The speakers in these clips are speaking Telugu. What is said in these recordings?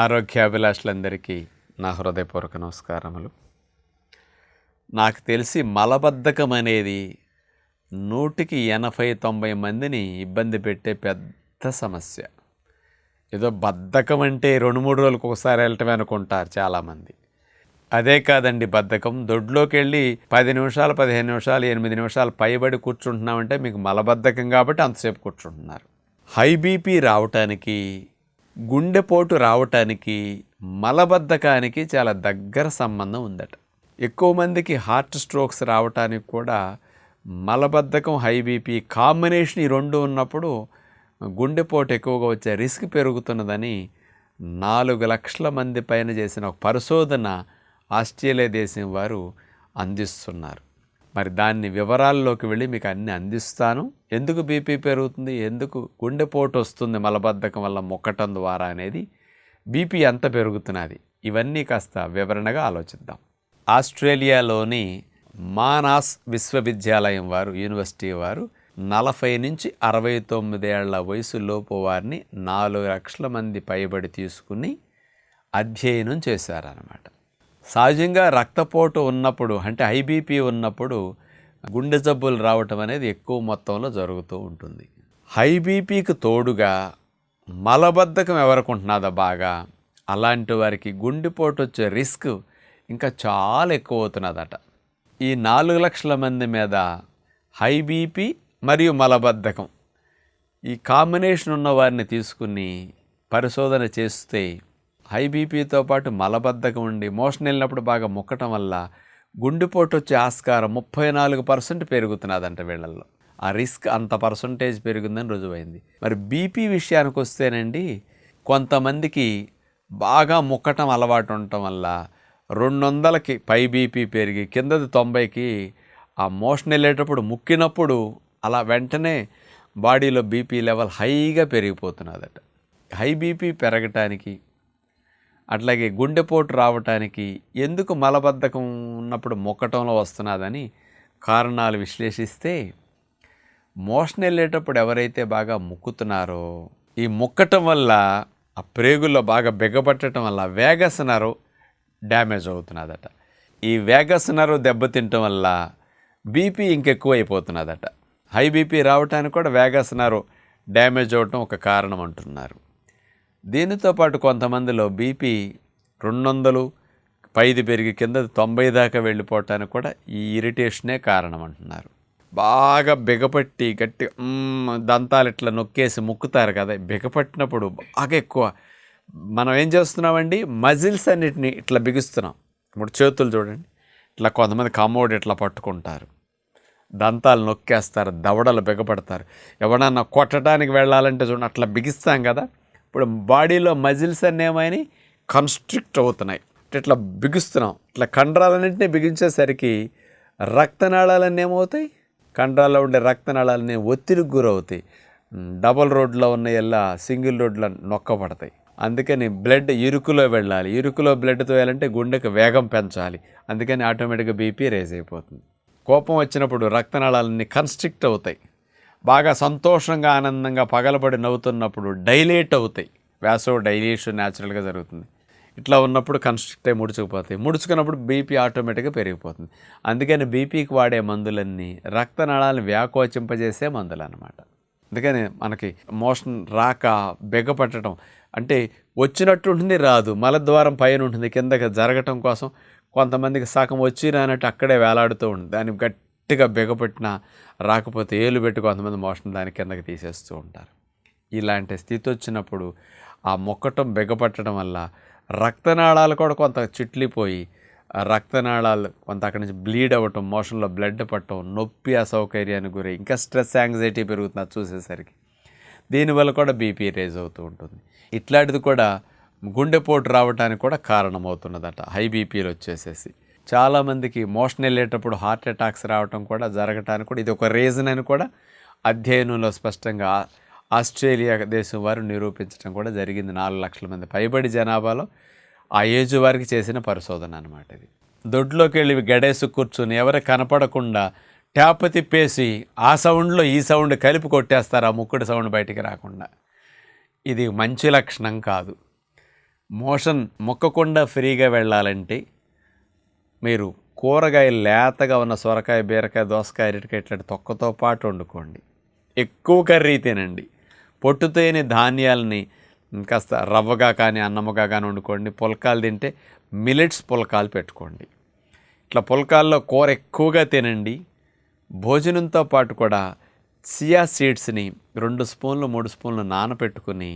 ఆరోగ్యాభిలాషులందరికీ నా హృదయపూర్వక నమస్కారములు. నాకు తెలిసి మలబద్ధకం అనేది 100కి 80-90 మందిని ఇబ్బంది పెట్టే పెద్ద సమస్య. ఏదో బద్ధకం అంటే 2-3 రోజులకు ఒకసారి వెళ్ళటమే అనుకుంటారు చాలామంది. అదే కాదండి బద్ధకం. దొడ్లోకి వెళ్ళి 10 నిమిషాలు, 15 నిమిషాలు, 8 నిమిషాలు పైబడి కూర్చుంటున్నామంటే మీకు మలబద్ధకం కాబట్టి అంతసేపు కూర్చుంటున్నారు. హై బీపీ రావటానికి, గుండెపోటు రావటానికి, మలబద్ధకానికి చాలా దగ్గర సంబంధం ఉందట. ఎక్కువ మందికి హార్ట్ స్ట్రోక్స్ రావటానికి కూడా మలబద్ధకం, హై బీపీ కాంబినేషన్ ఈ రెండు ఉన్నప్పుడు గుండెపోటు ఎక్కువగా వచ్చే రిస్క్ పెరుగుతున్నదని 4 లక్షల మంది పైన చేసిన ఒక పరిశోధన ఆస్ట్రేలియా దేశం వారు అందిస్తున్నారు. మరి దాన్ని వివరాల్లోకి వెళ్ళి మీకు అన్నీ అందిస్తాను. ఎందుకు బీపీ పెరుగుతుంది, ఎందుకు గుండెపోటు వస్తుంది మలబద్ధకం వల్ల మొక్కటం ద్వారా అనేది, బీపీ ఎంత పెరుగుతున్నది, ఇవన్నీ కాస్త వివరణగా ఆలోచిద్దాం. ఆస్ట్రేలియాలోని మానాస్ విశ్వవిద్యాలయం వారు, యూనివర్సిటీ వారు 40 నుంచి 69 ఏళ్ల వయసులోపు వారిని 4 లక్షల మంది పైబడి తీసుకుని అధ్యయనం చేశారన్నమాట. సహజంగా రక్తపోటు ఉన్నప్పుడు, అంటే ఐబీపీ ఉన్నప్పుడు గుండె జబ్బులు రావటం అనేది ఎక్కువ మొత్తంలో జరుగుతూ ఉంటుంది. హై బీపీకి తోడుగా మలబద్ధకం ఎవరికి ఉంటున్నదో బాగా, అలాంటి వారికి గుండెపోటు వచ్చే రిస్క్ ఇంకా చాలా ఎక్కువ అవుతున్నదట. ఈ 4 లక్షల మంది మీద హై బీపీ మరియు మలబద్ధకం ఈ కాంబినేషన్ ఉన్న వారిని తీసుకుని పరిశోధన చేస్తే, హై బీపీతో పాటు మలబద్ధకం ఉండి మోషన్ వెళ్ళినప్పుడు బాగా మొక్కటం వల్ల గుండెపోటు వచ్చే ఆస్కారం 34% పెరుగుతున్నదంట వీళ్ళల్లో. ఆ రిస్క్ అంత పర్సంటేజ్ పెరిగిందని రుజువైంది. మరి బీపీ విషయానికి వస్తేనండి, కొంతమందికి బాగా మొక్కటం అలవాటు ఉండటం వల్ల 200కి పై బీపీ పెరిగి కిందది 90కి ఆ మోషన్ వెళ్ళేటప్పుడు ముక్కినప్పుడు అలా వెంటనే బాడీలో బీపీ లెవెల్ హైగా పెరిగిపోతున్నదట. హై బీపీ పెరగటానికి, అట్లాగే గుండెపోటు రావటానికి ఎందుకు మలబద్ధకం ఉన్నప్పుడు మొక్కటంలో వస్తున్నదని కారణాలు విశ్లేషిస్తే, మోషన్ వెళ్ళేటప్పుడు ఎవరైతే బాగా ముక్కుతున్నారో, ఈ ముక్కటం వల్ల ఆ ప్రేగుల్లో బాగా బిగపట్టడం వల్ల వేగస్ నర్వ్ డ్యామేజ్ అవుతున్నదట. ఈ వేగస్ నర్వ్ దెబ్బతింటం వల్ల బీపీ ఇంకెక్కువ అయిపోతున్నదట. హై బీపీ రావటానికి కూడా వేగస్ నర్వ్ డ్యామేజ్ అవటం ఒక కారణం అంటున్నారు. దీనితో పాటు కొంతమందిలో బీపీ 200 పైది పెరిగి కింద 90 దాకా వెళ్ళిపోవటానికి కూడా ఈ ఇరిటేషనే కారణం అంటున్నారు. బాగా బిగపట్టి గట్టి దంతాలు ఇట్లా నొక్కేసి ముక్కుతారు కదా, బిగపట్టినప్పుడు బాగా ఎక్కువ మనం ఏం చేస్తున్నామండి, మజిల్స్ అన్నిటిని ఇట్లా బిగిస్తున్నాం. ఇప్పుడు చేతులు చూడండి, ఇట్లా కొంతమంది కమ్మోడు ఇట్లా పట్టుకుంటారు, దంతాలు నొక్కేస్తారు, దవడలు బిగపడతారు. ఎవడన్నా కొట్టడానికి వెళ్ళాలంటే చూడండి అట్లా బిగిస్తాం కదా. ఇప్పుడు బాడీలో మజిల్స్ అన్నీ ఏమైనా కన్స్ట్రిక్ట్ అవుతున్నాయి, ఇట్లా బిగిస్తున్నాం. ఇట్లా కండరాలన్నింటినీ బిగించేసరికి రక్తనాళాలన్నీ ఏమవుతాయి, కండరాల్లో ఉండే రక్తనాళాలన్నీ ఒత్తిడికి గురవుతాయి. డబుల్ రోడ్లో ఉన్న ఎలా సింగిల్ రోడ్లో నొక్కబడతాయి. అందుకని బ్లడ్ ఇరుకులో వెళ్ళాలి. ఇరుకులో బ్లడ్తో వెళ్ళాలంటే గుండెకు వేగం పెంచాలి. అందుకని ఆటోమేటిక్గా బీపీ రేజ్ అయిపోతుంది. కోపం వచ్చినప్పుడు రక్తనాళాలన్నీ కన్స్ట్రిక్ట్ అవుతాయి. బాగా సంతోషంగా ఆనందంగా పగలబడి నవ్వుతున్నప్పుడు డైలేట్ అవుతాయి. వ్యాసో డైలేషన్ న్యాచురల్గా జరుగుతుంది. ఇట్లా ఉన్నప్పుడు కన్స్ట్రిక్ట్ అయి ముడుచుకుపోతాయి. ముడుచుకున్నప్పుడు బీపీ ఆటోమేటిక్గా పెరిగిపోతుంది. అందుకని బీపీకి వాడే మందులన్నీ రక్తనాళాలను వ్యాకోచింపజేసే మందులు అన్నమాట. అందుకని మనకి మోషన్ రాక బిగపట్టడం అంటే వచ్చినట్టు ఉంటుంది, రాదు, మలద్వారం పైన ఉంటుంది, కిందకి జరగటం కోసం కొంతమందికి సగం వచ్చి రానట్టు అక్కడే వేలాడుతూ ఉంటుంది. దాన్ని గట్టిగా బిగపట్టినా రాకపోతే ఏలు పెట్టి కొంతమంది మోషన్ దాని కిందకి తీసేస్తూ ఉంటారు. ఇలాంటి స్థితి వచ్చినప్పుడు ఆ మొక్కటం బిగపట్టడం వల్ల రక్తనాళాలు కూడా కొంత చిట్లిపోయి రక్తనాళాలు కొంత అక్కడి నుంచి బ్లీడ్ అవ్వటం, మోషన్లో బ్లడ్ పట్టడం, నొప్పి, అసౌకర్యానికి గురై ఇంకా స్ట్రెస్, యాంగ్జైటీ పెరుగుతుంది చూసేసరికి. దీనివల్ల కూడా బీపీ రేజ్ అవుతూ ఉంటుంది. ఇట్లాంటిది కూడా గుండెపోటు రావడానికి కూడా కారణమవుతున్నదట. హై బీపీలు వచ్చేసేసి చాలామందికి మోషన్ వెళ్ళేటప్పుడు హార్ట్ అటాక్స్ రావటం కూడా జరగటానికి కూడా ఇది ఒక రీజన్ అని కూడా అధ్యయనంలో స్పష్టంగా ఆస్ట్రేలియా దేశం వారు నిరూపించడం కూడా జరిగింది. 4 లక్షల మంది పైబడి జనాభాలో ఆ ఏజ్ వారికి చేసిన పరిశోధన అన్నమాట ఇది. దొడ్లోకి వెళ్ళి గడేసి కూర్చుని ఎవరు కనపడకుండా ట్యాప్ తిప్పేసి ఆ సౌండ్లో ఈ సౌండ్ కలిపి కొట్టేస్తారు, ఆ ముక్కుడు సౌండ్ బయటికి రాకుండా. ఇది మంచి లక్షణం కాదు. మోషన్ మొక్కకుండా ఫ్రీగా వెళ్ళాలంటే మీరు కూరగాయలు లేతగా ఉన్న సొరకాయ, బీరకాయ, దోసకాయ, అరటికాయ ఇట్లాంటి తొక్కతో పాటు వండుకోండి. ఎక్కువ కర్రీ తినండి. పొట్టుతోని ధాన్యాలని కాస్త రవ్వగా కానీ అన్నముగా కానీ వండుకోండి. పుల్కాలు తింటే మిల్లెట్స్ పుల్కాలు పెట్టుకోండి. ఇట్లా పుల్కాల్లో కూర ఎక్కువగా తినండి. భోజనంతో పాటు కూడా చియా సీడ్స్ని 2 స్పూన్లు 3 స్పూన్లు నానబెట్టుకుని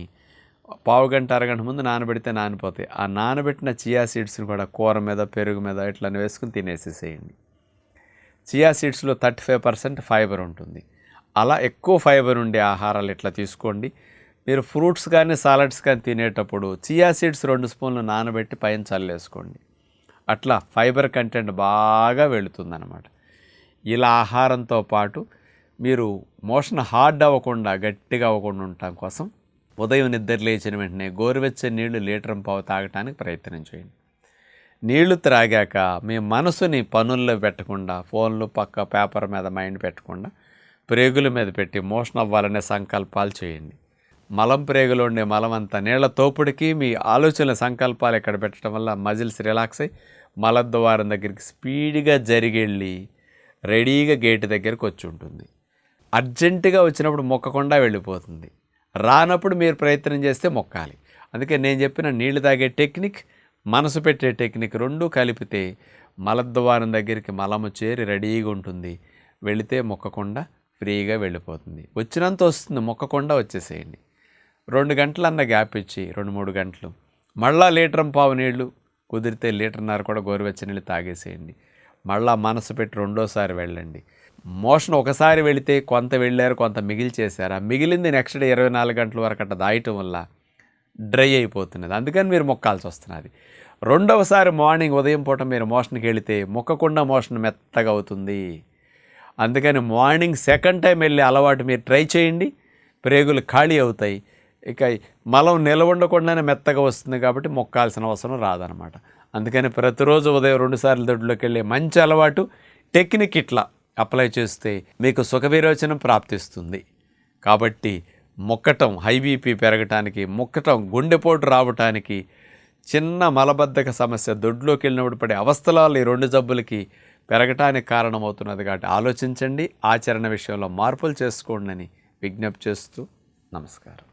పావుగంట అరగంట ముందు నానబెడితే నానిపోతాయి. ఆ నానబెట్టిన చియా సీడ్స్ని కూడా కూర మీద, పెరుగు మీద ఇట్లా వేసుకుని తినేసేసేయండి. చియా సీడ్స్లో 35% ఫైబర్ ఉంటుంది. అలా ఎక్కువ ఫైబర్ ఉండే ఆహారాలు ఇట్లా తీసుకోండి. మీరు ఫ్రూట్స్ కానీ సాలడ్స్ కానీ తినేటప్పుడు చియా సీడ్స్ 2 స్పూన్లు నానబెట్టి పైన చల్లేసుకోండి. అట్లా ఫైబర్ కంటెంట్ బాగా వెళుతుందన్నమాట. ఇలా ఆహారంతో పాటు మీరు మోషన్ హార్డ్ అవ్వకుండా, గట్టిగా అవ్వకుండా ఉండటం కోసం ఉదయం నిద్ర లేచిన వెంటనే గోరువెచ్చని నీళ్లు 1.5 లీటర్ తాగటానికి ప్రయత్నం చేయండి. నీళ్లు త్రాగాక మీ మనసుని పనుల్లో పెట్టకుండా, ఫోన్లు పక్క పేపర్ మీద మైండ్ పెట్టకుండా ప్రేగుల మీద పెట్టి మోషన్ అవ్వాలనే సంకల్పాలు చేయండి. మలం ప్రేగులో ఉండే మలం అంతా నీళ్ల తోపుడికి మీ ఆలోచనల సంకల్పాలు ఇక్కడ పెట్టడం వల్ల మజిల్స్ రిలాక్స్ అయ్యి మలద్వారం దగ్గరికి స్పీడ్గా జరిగెళ్ళి రెడీగా గేటు దగ్గరికి వచ్చి ఉంటుంది. అర్జెంటుగా వచ్చినప్పుడు మొక్కకుండా వెళ్ళిపోతుంది. రానప్పుడు మీరు ప్రయత్నం చేస్తే మొక్కాలి. అందుకే నేను చెప్పిన నీళ్లు తాగే టెక్నిక్, మనసు పెట్టే టెక్నిక్ 2 కలిపితే మలద్వారం దగ్గరికి మలము చేరి రెడీగా ఉంటుంది. వెళితే మొక్కకుండా ఫ్రీగా వెళ్ళిపోతుంది. వచ్చినంత వస్తుంది, మొక్కకుండా వచ్చేసేయండి. 2 గంటలన్న గ్యాప్ ఇచ్చి 2-3 గంటలు మళ్ళా 1.5 లీటర్ నీళ్లు, కుదిరితే 1.5 లీటర్ కూడా గోరువెచ్చని నీళ్ళు తాగేసేయండి. మళ్ళా మనసు పెట్టి రెండోసారి వెళ్ళండి. మోషన్ ఒకసారి వెళితే కొంత వెళ్ళారు, కొంత మిగిల్చేశారు. ఆ మిగిలింది నెక్స్ట్ డే 24 గంటల వరకు అట్లా దాయటం వల్ల డ్రై అయిపోతున్నది. అందుకని మీరు మొక్కాల్సి వస్తున్నది. రెండవసారి మార్నింగ్ ఉదయం పూట మీరు మోషన్కి వెళితే మొక్కకుండా మోషన్ మెత్తగా అవుతుంది. అందుకని మార్నింగ్ సెకండ్ టైం వెళ్ళే అలవాటు మీరు ట్రై చేయండి. ప్రేగులు ఖాళీ అవుతాయి. ఇక మలం నిలవండకుండానే మెత్తగా వస్తుంది కాబట్టి మొక్కాల్సిన అవసరం రాదనమాట. అందుకని ప్రతిరోజు ఉదయం 2 సార్లు దొడ్లోకి వెళ్ళే మంచి అలవాటు టెక్నిక్ ఇట్లా అప్లై చేస్తే మీకు సుఖ విరోచనం ప్రాప్తిస్తుంది. కాబట్టి మొక్కటం హై బీపీ పెరగటానికి, మొక్కటం గుండెపోటు రావటానికి, చిన్న మలబద్ధక సమస్య దొడ్లోకి వెళ్ళినప్పుడు పడే అవస్థలాలు ఈ 2 జబ్బులకి పెరగటానికి కారణమవుతున్నది. కాబట్టి ఆలోచించండి, ఆచరణ విషయంలో మార్పులు చేసుకోండి అని విజ్ఞప్తి చేస్తూ నమస్కారం.